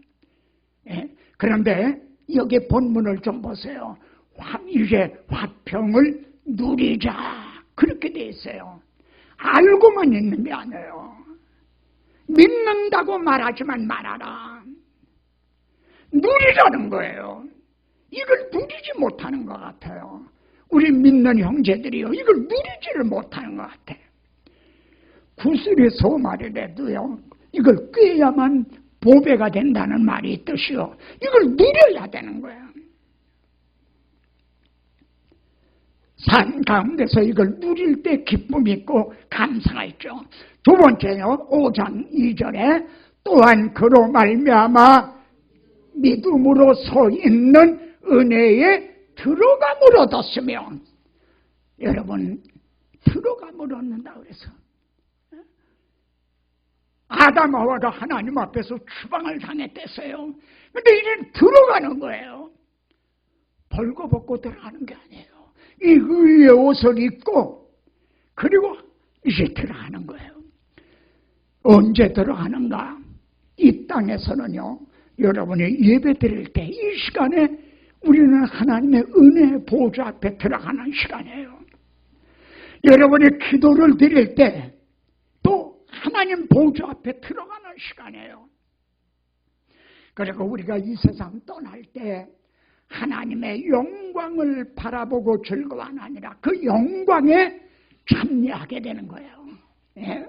예? 그런데 여기 본문을 좀 보세요. 이제 화평을 누리자. 그렇게 돼 있어요. 알고만 있는 게 아니에요. 믿는다고 말하지만 말아라. 누리라는 거예요. 이걸 누리지 못하는 것 같아요. 우리 믿는 형제들이요, 이걸 누리지를 못하는 것 같아요. 구슬이 소말이라도요, 이걸 꿰야만 보배가 된다는 말이 있듯이요. 이걸 누려야 되는 거예요. 삶 가운데서 이걸 누릴 때 기쁨이 있고 감사가 있죠. 두 번째요. 5장 2절에 또한 그로 말미암아 믿음으로 서 있는 은혜에 들어감을 얻었으며, 여러분 들어감을 얻는다 그래서 아담 하와가 하나님 앞에서 추방을 당했댔어요. 근데 이제 들어가는 거예요. 벌거벗고 들어가는 게 아니에요. 이 의의 옷을 입고 그리고 이제 들어가는 거예요. 언제 들어가는가? 이 땅에서는요, 여러분이 예배 드릴 때 이 시간에 우리는 하나님의 은혜의 보좌 앞에 들어가는 시간이에요. 여러분이 기도를 드릴 때 또 하나님 보좌 앞에 들어가는 시간이에요. 그리고 우리가 이 세상 떠날 때 하나님의 영광을 바라보고 즐거워하는 아니라 그 영광에 참여하게 되는 거예요. 예?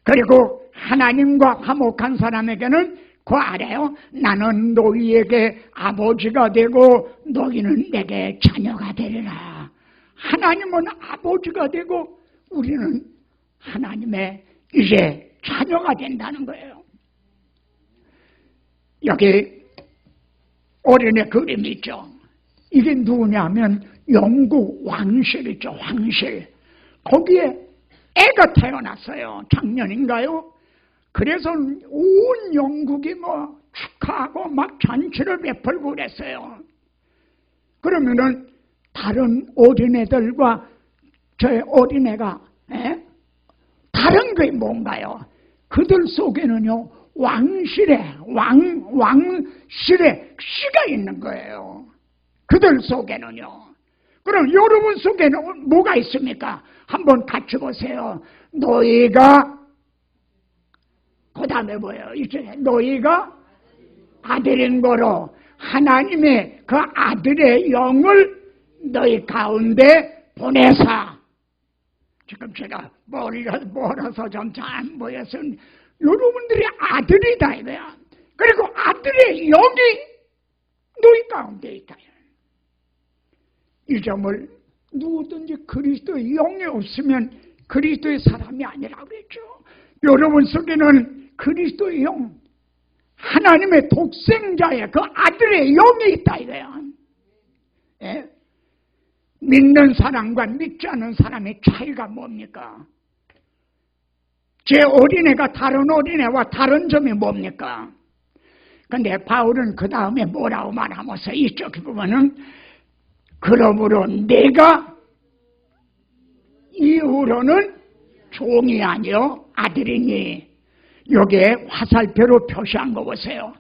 그리고 하나님과 화목한 사람에게는 그 아래요, 나는 너희에게 아버지가 되고 너희는 내게 자녀가 되리라. 하나님은 아버지가 되고 우리는 하나님의 이제 자녀가 된다는 거예요. 여기 어린애 그림이 있죠. 이게 누구냐면 영국 왕실이죠. 왕실. 거기에 애가 태어났어요. 작년인가요? 그래서 온 영국이 뭐 축하하고 막 잔치를 베풀고 그랬어요. 그러면은 다른 어린애들과 저의 어린애가 다른 게 뭔가요? 그들 속에는요 왕실의 씨가 있는 거예요. 그들 속에는요. 그럼 여러분 속에는 뭐가 있습니까? 한번 같이 보세요. 너희가 그 다음에 뭐예요? 이제 너희가 아들인 거로 하나님의 그 아들의 영을 너희 가운데 보내사. 지금 제가 머리가 멀어서 좀 잘 안 보여서 여러분들이 아들이다 이거야. 그리고 아들의 영이 너희 가운데 있다. 이 점을 누구든지 그리스도의 영이 없으면 그리스도의 사람이 아니라고 그랬죠. 여러분 속에는 그리스도의 영, 하나님의 독생자의 그 아들의 영이 있다 이거야. 예? 믿는 사람과 믿지 않는 사람의 차이가 뭡니까? 제 어린애가 다른 어린애와 다른 점이 뭡니까? 근데 바울은 그 다음에 뭐라고 말하면서 이쪽 부분은 그러므로 내가 이후로는 종이 아니요 아들이니, 여기에 화살표로 표시한 거 보세요.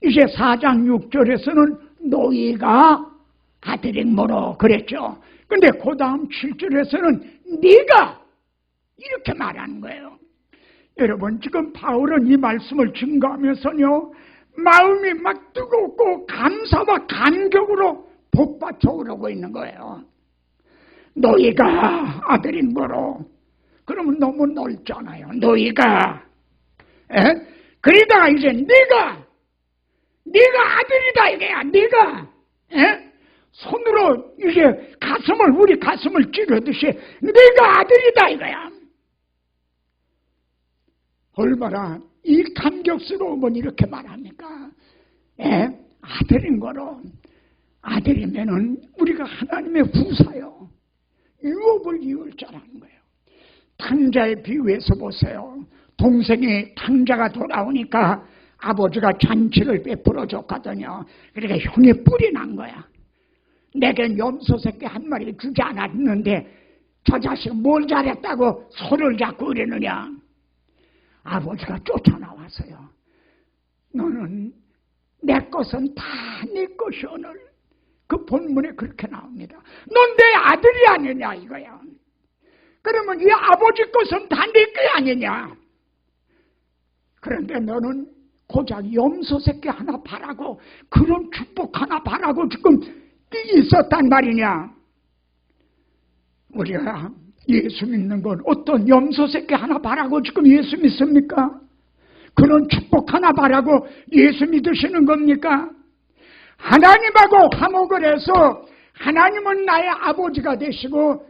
이제 4장 6절에서는 너희가 아들인 뭐로 그랬죠. 근데 그 다음 7절에서는 네가 이렇게 말하는 거예요. 여러분 지금 바울은 이 말씀을 증거하면서요 마음이 막 뜨겁고 감사와 감격으로 복받쳐 오르고 있는 거예요. 너희가 아들인 거로. 그러면 너무 넓잖아요. 너희가. 그러다가 이제 네가 아들이다 이게야. 네가 손으로 이제 우리 가슴을 찌르듯이 네가 아들이다 이거야. 얼마나 이 감격스러움은 이렇게 말합니까? 아들인 거로. 아들이면은 우리가 하나님의 후사요. 유업을 이을 자라는 거예요. 탕자의 비유에서 보세요. 동생이 탕자가 돌아오니까 아버지가 잔치를 베풀어 줬거든요. 그러니까 형이 뿔이 난 거야. 내겐 염소 새끼 한 마리 주지 않았는데 저 자식 뭘 잘했다고 손을 잡고 그러느냐. 아버지가 쫓아나왔어요. 너는 내 것은 다 네 것이 오늘. 그 본문에 그렇게 나옵니다. 넌 내 아들이 아니냐 이거야. 그러면 이 아버지 것은 다 네 게 아니냐. 그런데 너는 고작 염소 새끼 하나 바라고 그런 축복 하나 바라고 지금 있었단 말이냐. 우리가 예수 믿는 건 어떤 염소 새끼 하나 바라고 지금 예수 믿습니까? 그런 축복 하나 바라고 예수 믿으시는 겁니까? 하나님하고 화목을 해서 하나님은 나의 아버지가 되시고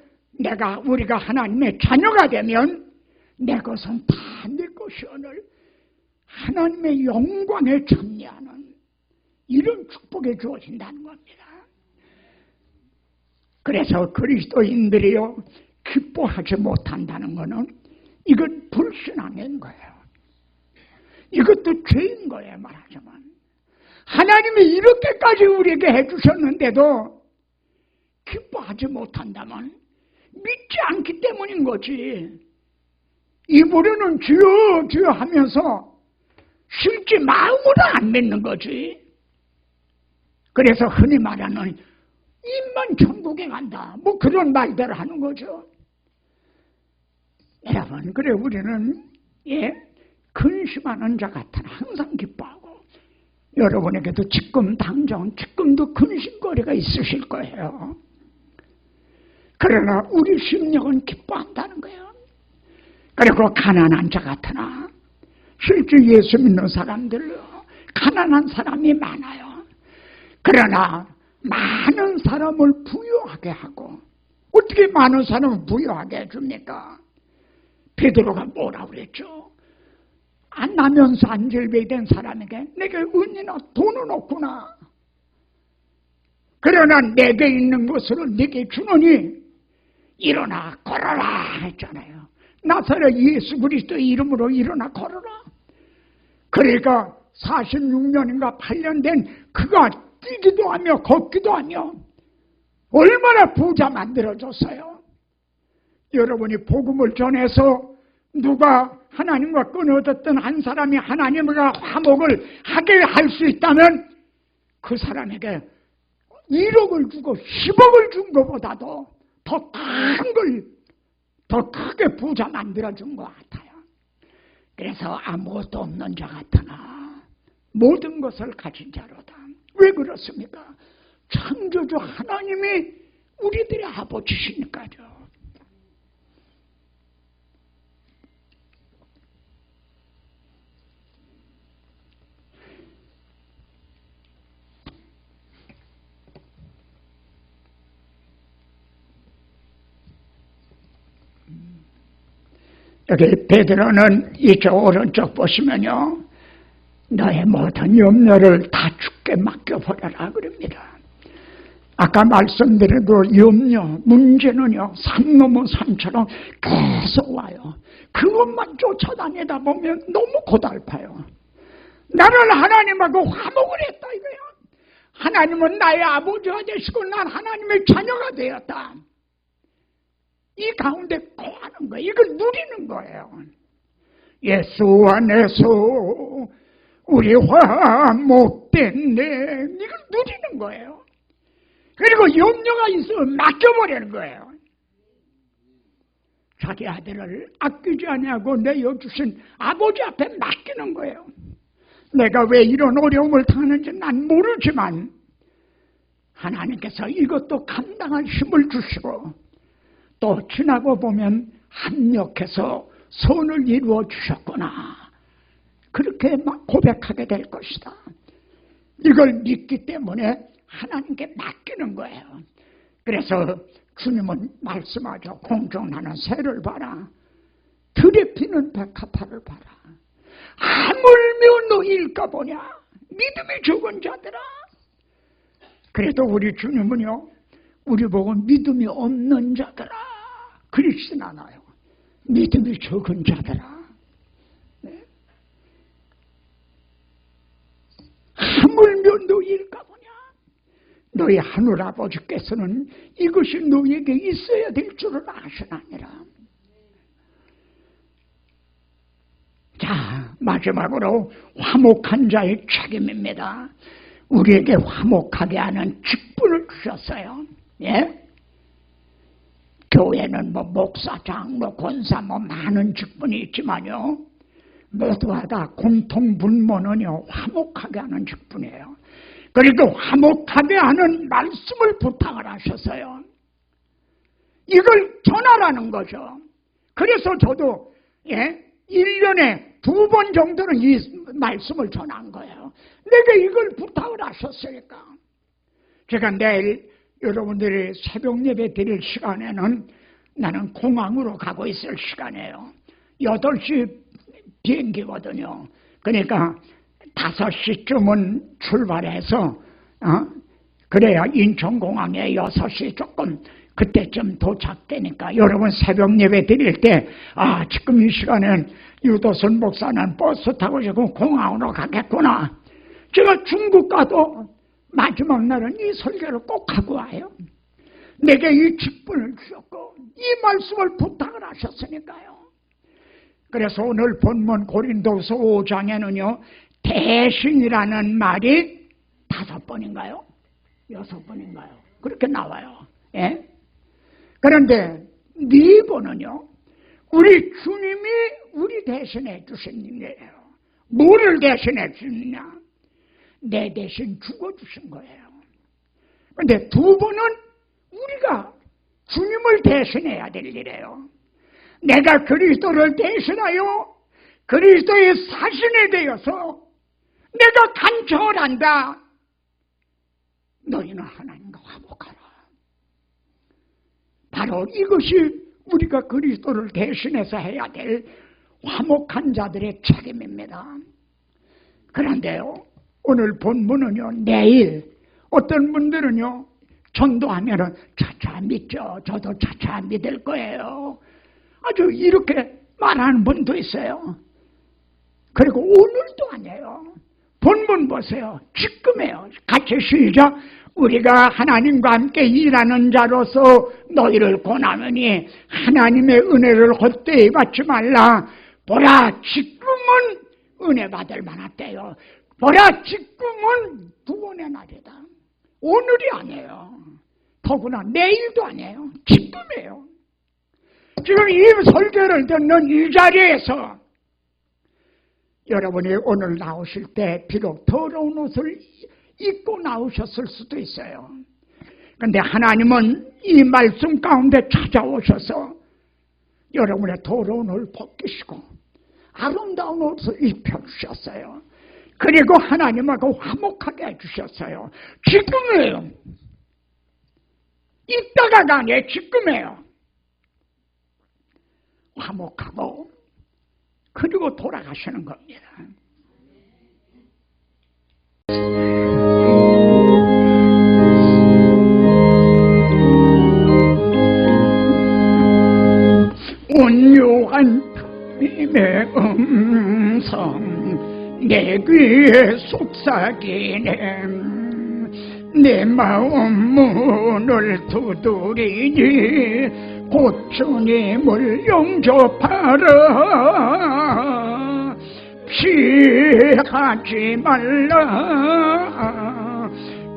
우리가 하나님의 자녀가 되면 내 것은 다 내 것이 오늘 하나님의 영광에 참여하는 이런 축복이 주어진다는 겁니다. 그래서 그리스도인들이요 기뻐하지 못한다는 것은 이건 불신앙인 거예요. 이것도 죄인 거예요. 말하자면 하나님이 이렇게까지 우리에게 해주셨는데도 기뻐하지 못한다면 믿지 않기 때문인 거지. 입으로는 주여 주여 하면서 실제 마음으로 안 믿는 거지. 그래서 흔히 말하는 입만 천국에 간다 뭐 그런 말들을 하는 거죠. 여러분 그래 우리는 근심하는 자 같으나 항상 기뻐하고 여러분에게도 지금 당장 지금도 근심거리가 있으실 거예요. 그러나 우리 심령은 기뻐한다는 거예요. 그리고 가난한 자 같으나 실제 예수 믿는 사람들로 가난한 사람이 많아요. 그러나 많은 사람을 부유하게 하고 어떻게 많은 사람을 부유하게 해줍니까? 베드로가 뭐라 그랬죠? 안 나면서 안절배된 사람에게 내게 은이나 돈은 없구나. 그러나 내게 있는 것을 내게 주노니 일어나 걸어라 했잖아요. 나사렛 예수 그리스도의 이름으로 일어나 걸어라. 그러니까 46년인가 8년 된 그가 뛰기도 하며 걷기도 하며 얼마나 부자 만들어줬어요. 여러분이 복음을 전해서 누가 하나님과 끊어졌던 한 사람이 하나님과 화목을 하게 할 수 있다면 그 사람에게 1억을 주고 10억을 준 것보다도 더 큰 걸, 더 크게 부자 만들어준 것 같아요. 그래서 아무것도 없는 자 같으나 모든 것을 가진 자로다. 왜 그렇습니까? 창조주 하나님이 우리들의 아버지시니까요. 여기 베드로는 이쪽 오른쪽 보시면요, 너의 모든 염려를 다 주께 맡겨버려라 그럽니다. 아까 말씀드린 그 염려, 문제는요, 산 넘은 산처럼 계속 와요. 그것만 쫓아다니다 보면 너무 고달파요. 나는 하나님하고 화목을 했다 이거야. 하나님은 나의 아버지가 되시고 난 하나님의 자녀가 되었다. 이 가운데 거하는 거예요. 이걸 누리는 거예요. 예수 안에서 우리 화목됐네. 이걸 누리는 거예요. 그리고 염려가 있으면 맡겨버리는 거예요. 자기 아들을 아끼지 아니하고 내어주신 아버지 앞에 맡기는 거예요. 내가 왜 이런 어려움을 당하는지 난 모르지만 하나님께서 이것도 감당할 힘을 주시고 또 지나고 보면 합력해서 선을 이루어 주셨구나. 그렇게 막 고백하게 될 것이다. 이걸 믿기 때문에 하나님께 맡기는 거예요. 그래서 주님은 말씀하죠. 공정하는 새를 봐라. 들에 피는 백합화를 봐라. 하물며 너희일까 보냐. 믿음이 적은 자들아. 그래도 우리 주님은요, 우리 보고 믿음이 없는 자들아 그러시진 않아요. 믿음이 적은 자들아. 네. 하물며 너희일까 보냐. 너희 하늘아버지께서는 이것이 너희에게 있어야 될 줄을 아시나니라. 자, 마지막으로 화목한 자의 책임입니다. 우리에게 화목하게 하는 직분을 주셨어요. 예? 교회는 뭐 목사, 장로, 권사 뭐 많은 직분이 있지만요, 모두가 다 공통 분모는요 화목하게 하는 직분이에요. 그리고 화목하게 하는 말씀을 부탁을 하셨어요. 이걸 전하라는 거죠. 그래서 저도 1년에 2번 정도는 이 말씀을 전한 거예요. 내게 이걸 부탁을 하셨으니까. 제가 내일 여러분들이 새벽 예배 드릴 시간에는 나는 공항으로 가고 있을 시간이에요. 8시 비행기거든요. 그러니까 5시쯤은 출발해서 그래야 인천공항에 6시 조금 그때쯤 도착되니까 여러분 새벽 예배 드릴 때 지금 이 시간엔 유도선 목사는 버스 타고 지금 공항으로 가겠구나. 제가 중국 가도 마지막 날은 이 설교를 꼭 하고 와요. 내게 이 직분을 주셨고 이 말씀을 부탁을 하셨으니까요. 그래서 오늘 본문 고린도서 5장에는요 대신이라는 말이 5번인가요? 6번인가요? 그렇게 나와요. 그런데 4번은요 우리 주님이 우리 대신해 주신 일이에요. 뭐를 대신해 주느냐? 내 대신 죽어주신 거예요. 그런데 2번은 우리가 주님을 대신해야 될 일이에요. 내가 그리스도를 대신하여 그리스도의 사신이 되어서 내가 간청을 한다. 너희는 하나님과 화목하라. 바로 이것이 우리가 그리스도를 대신해서 해야 될 화목한 자들의 책임입니다. 그런데요 오늘 본문은요 내일 어떤 분들은요 전도하면은 차차 믿죠. 저도 차차 믿을 거예요. 아주 이렇게 말하는 분도 있어요. 그리고 오늘도 아니에요. 본문 보세요. 지금이에요. 같이 시작. 우리가 하나님과 함께 일하는 자로서 너희를 권하노니 하나님의 은혜를 헛되이 받지 말라. 보라 지금은 은혜 받을 만하대요. 보라 지금은 구원의 날이다. 오늘이 아니에요. 더구나 내일도 아니에요. 지금이에요. 지금 이 설교를 듣는 이 자리에서 여러분이 오늘 나오실 때 비록 더러운 옷을 입고 나오셨을 수도 있어요. 그런데 하나님은 이 말씀 가운데 찾아오셔서 여러분의 더러운 옷을 벗기시고 아름다운 옷을 입혀주셨어요. 그리고 하나님하고 화목하게 해주셨어요. 지금이에요. 이따가가 아니에요. 지금이에요. 화목하고 그리고 돌아가시는 겁니다. 온유한 주님의 음성 내 귀에 속삭이네. 내 마음 문을 두드리니 곧 주님을 영접하라. 피하지 말라.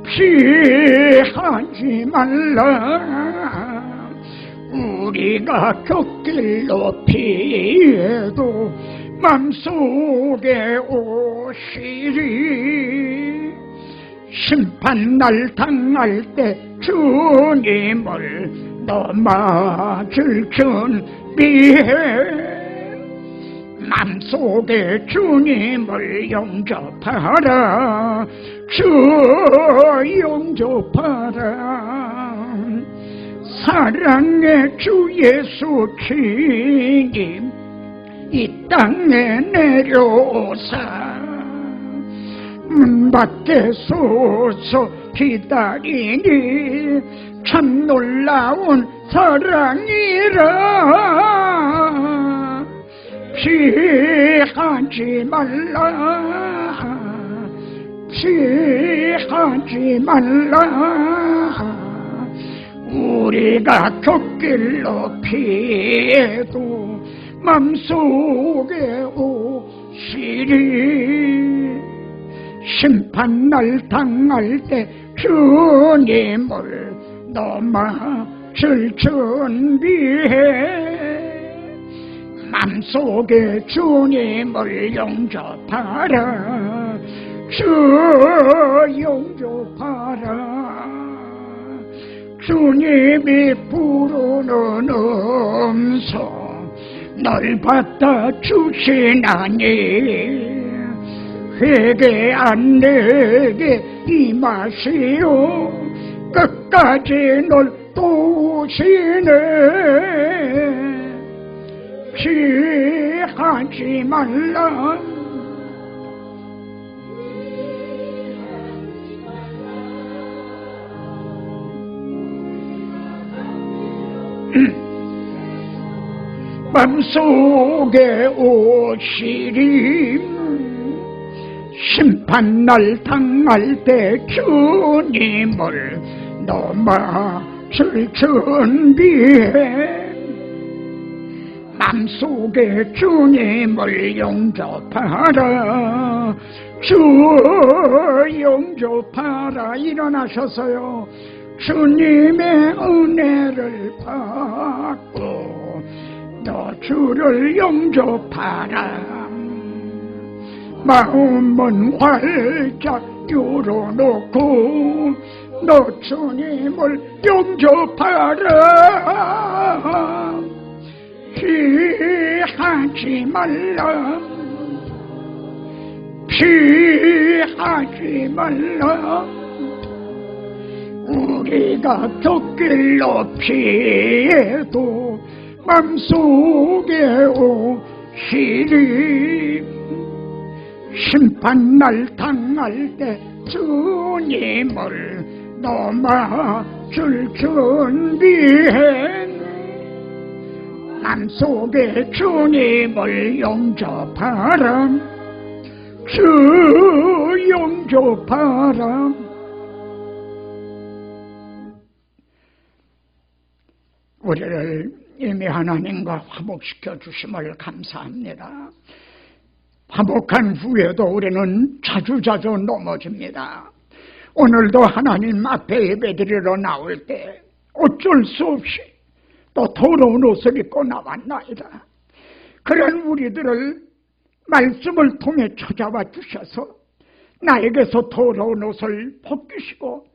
피하지 말라. 우리가 곁길로 피해도 맘속에 오시리. 심판날 당할 때 주님을 너 맞을 준비해. 맘속에 주님을 영접하라. 주 영접하라. 사랑의 주 예수 주님 이 땅에 내려오사 문 밖에 서서 기다리니 참 놀라운 사랑이라. 피하지 말라. 피하지 말라. 우리가 곁길로 피해도 맘속에 오시리. 심판날 당할 때 주님을 너 맞을 준비해. 맘속에 주님을 영접하라. 주 영접하라. 주님이 부르는 음성 널 받아 주시나니 회개한 내게 임하시오 끝까지 널 도우시네 피하지 말라 맘속에 오시리 심판날 당할 때 주님을 너 맞을 준비해 맘속에 주님을 영접하라 주 영접하라 일어나셔서요 주님의 은혜를 받고 너 주를 영접하라 마음은 활짝 열어놓고 너 주님을 영접하라 피하지 말라 피하지 말라 우리가 곁길로 피해도 맘속에 오시리 심판날 당할 때 주님을 너 맞을 준비해 맘속에 주님을 영접하라 주 영접하라 우리를 이미 하나님과 화목시켜 주심을 감사합니다. 화목한 후에도 우리는 자주자주 넘어집니다. 오늘도 하나님 앞에 예배드리러 나올 때 어쩔 수 없이 또 더러운 옷을 입고 나왔나이다. 그런 우리들을 말씀을 통해 찾아와 주셔서 나에게서 더러운 옷을 벗기시고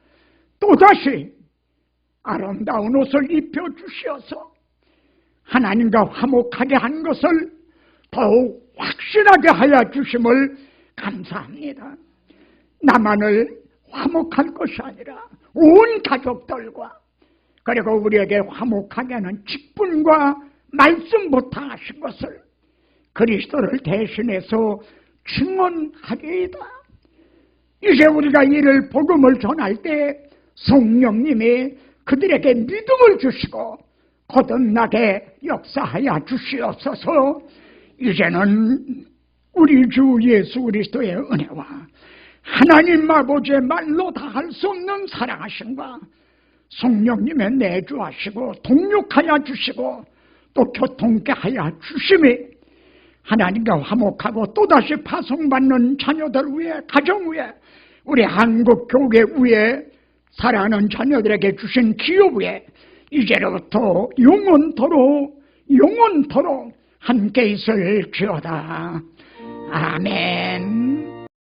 또다시 아름다운 옷을 입혀주시어서 하나님과 화목하게 한 것을 더욱 확실하게 하여 주심을 감사합니다. 나만을 화목할 것이 아니라 온 가족들과 그리고 우리에게 화목하게 하는 직분과 말씀부터 하신 것을 그리스도를 대신해서 증언하리이다. 이제 우리가 이를 복음을 전할 때 성령님이 그들에게 믿음을 주시고 거듭나게 역사하여 주시옵소서. 이제는 우리 주 예수 그리스도의 은혜와 하나님 아버지의 말로 다 할 수 없는 사랑하심과 성령님의 내주하시고 동력하여 주시고 또 교통케 하여 주심이 하나님과 화목하고 또다시 파송받는 자녀들 위에 가정 위에 우리 한국 교회 위에 사랑하는 자녀들에게 주신 기업 위에 이제로부터 영원토록 함께 있을지어다. 아멘.